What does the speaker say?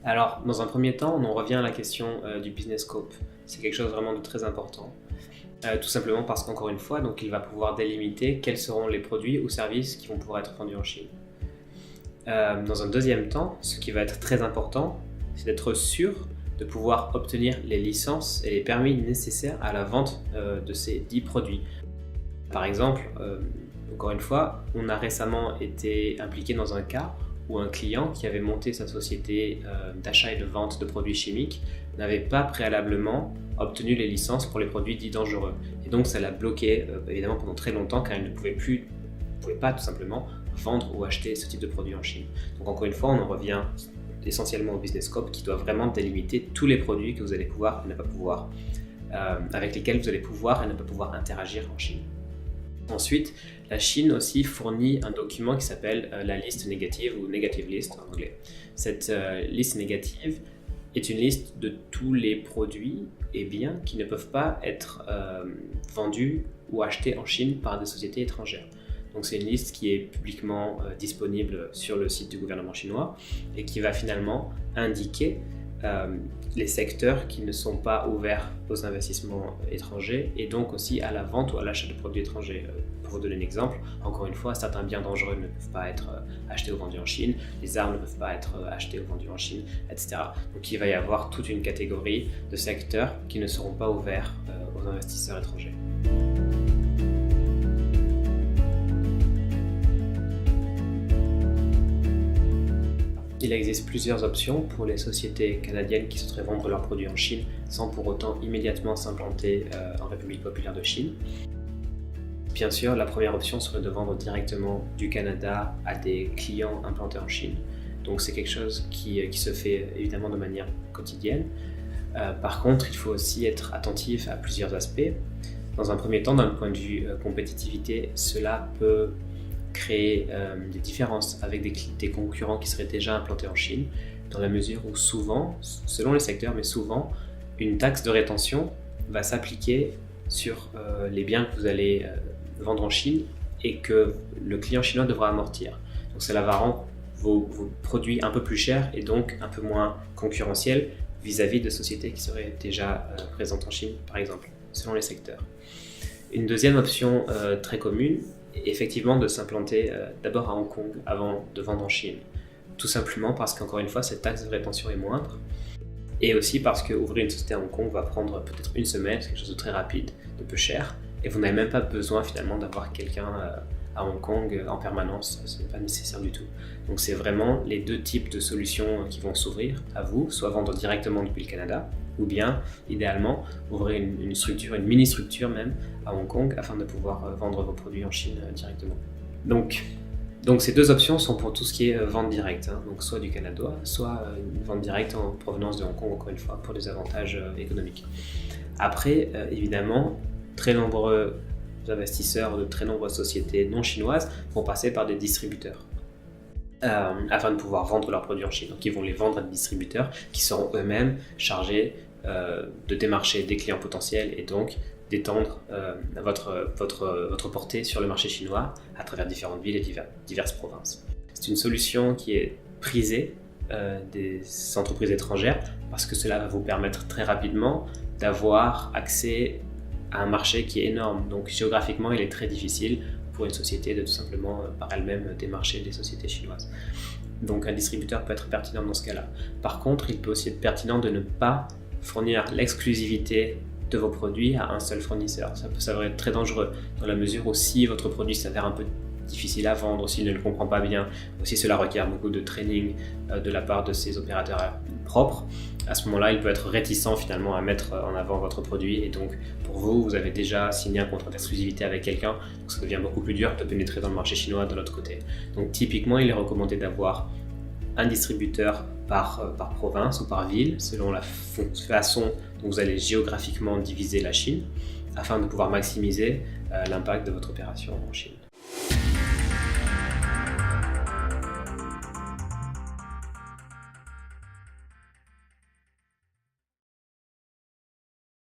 Alors, dans un premier temps, on en revient à la question du business scope. C'est quelque chose vraiment de très important. Tout simplement parce qu'encore une fois, donc, il va pouvoir délimiter quels seront les produits ou services qui vont pouvoir être vendus en Chine. Dans un deuxième temps, ce qui va être très important, c'est d'être sûr de pouvoir obtenir les licences et les permis nécessaires à la vente de ces 10 produits. Par exemple, encore une fois, on a récemment été impliqué dans un cas où un client qui avait monté sa société d'achat et de vente de produits chimiques n'avait pas préalablement obtenu les licences pour les produits dits dangereux. Et donc ça l'a bloqué évidemment pendant très longtemps car il ne pouvait pas tout simplement vendre ou acheter ce type de produit en Chine. Donc encore une fois, on en revient essentiellement au business scope qui doit vraiment délimiter tous les produits que vous allez pouvoir et ne pas pouvoir, avec lesquels vous allez pouvoir et ne pas pouvoir interagir en Chine. Ensuite, la Chine aussi fournit un document qui s'appelle la liste négative ou negative list en anglais. Cette liste négative est une liste de tous les produits et biens qui ne peuvent pas être vendus ou achetés en Chine par des sociétés étrangères. Donc c'est une liste qui est publiquement disponible sur le site du gouvernement chinois et qui va finalement indiquer les secteurs qui ne sont pas ouverts aux investissements étrangers et donc aussi à la vente ou à l'achat de produits étrangers. Pour vous donner un exemple, encore une fois, certains biens dangereux ne peuvent pas être achetés ou vendus en Chine, les armes ne peuvent pas être achetées ou vendues en Chine, etc. Donc il va y avoir toute une catégorie de secteurs qui ne seront pas ouverts aux investisseurs étrangers. Il existe plusieurs options pour les sociétés canadiennes qui souhaiteraient vendre leurs produits en Chine sans pour autant immédiatement s'implanter en République populaire de Chine. Bien sûr, la première option serait de vendre directement du Canada à des clients implantés en Chine. Donc c'est quelque chose qui se fait évidemment de manière quotidienne. Par contre, il faut aussi être attentif à plusieurs aspects. Dans un premier temps, d'un point de vue compétitivité, cela peut créer des différences avec des concurrents qui seraient déjà implantés en Chine, dans la mesure où souvent, selon les secteurs, mais souvent, une taxe de rétention va s'appliquer sur les biens que vous allez vendre en Chine et que le client chinois devra amortir. Donc cela va rendre vos produits un peu plus chers et donc un peu moins concurrentiels vis-à-vis de sociétés qui seraient déjà présentes en Chine, par exemple, selon les secteurs. Une deuxième option très commune, effectivement de s'implanter d'abord à Hong Kong avant de vendre en Chine. Tout simplement parce qu'encore une fois, cette taxe de rétention est moindre et aussi parce qu'ouvrir une société à Hong Kong va prendre peut-être une semaine, c'est quelque chose de très rapide, de peu cher et vous n'avez même pas besoin finalement d'avoir quelqu'un à Hong Kong en permanence, ce n'est pas nécessaire du tout. Donc c'est vraiment les deux types de solutions qui vont s'ouvrir à vous, soit vendre directement depuis le Canada ou bien, idéalement, ouvrir une structure, une mini-structure même, à Hong Kong afin de pouvoir vendre vos produits en Chine directement. Donc ces deux options sont pour tout ce qui est vente directe, donc soit du Canada, soit une vente directe en provenance de Hong Kong, encore une fois, pour des avantages économiques. Après, évidemment, très nombreux investisseurs de très nombreuses sociétés non chinoises vont passer par des distributeurs. Afin de pouvoir vendre leurs produits en Chine. Donc ils vont les vendre à des distributeurs qui seront eux-mêmes chargés de démarcher des clients potentiels et donc d'étendre votre portée sur le marché chinois à travers différentes villes et diverses provinces. C'est une solution qui est prisée des entreprises étrangères parce que cela va vous permettre très rapidement d'avoir accès à un marché qui est énorme. Donc géographiquement, il est très difficile pour une société de tout simplement par elle-même démarcher des sociétés chinoises. Donc un distributeur peut être pertinent dans ce cas-là. Par contre, il peut aussi être pertinent de ne pas fournir l'exclusivité de vos produits à un seul fournisseur. Ça peut s'avérer très dangereux dans la mesure où si votre produit s'avère un peu difficile à vendre, ou s'il ne le comprend pas bien, ou si cela requiert beaucoup de training de la part de ses opérateurs propres, à ce moment-là, il peut être réticent finalement à mettre en avant votre produit et donc pour vous, vous avez déjà signé un contrat d'exclusivité avec quelqu'un, donc ça devient beaucoup plus dur de pénétrer dans le marché chinois de l'autre côté. Donc typiquement, il est recommandé d'avoir un distributeur par province ou par ville, selon la façon dont vous allez géographiquement diviser la Chine, afin de pouvoir maximiser l'impact de votre opération en Chine.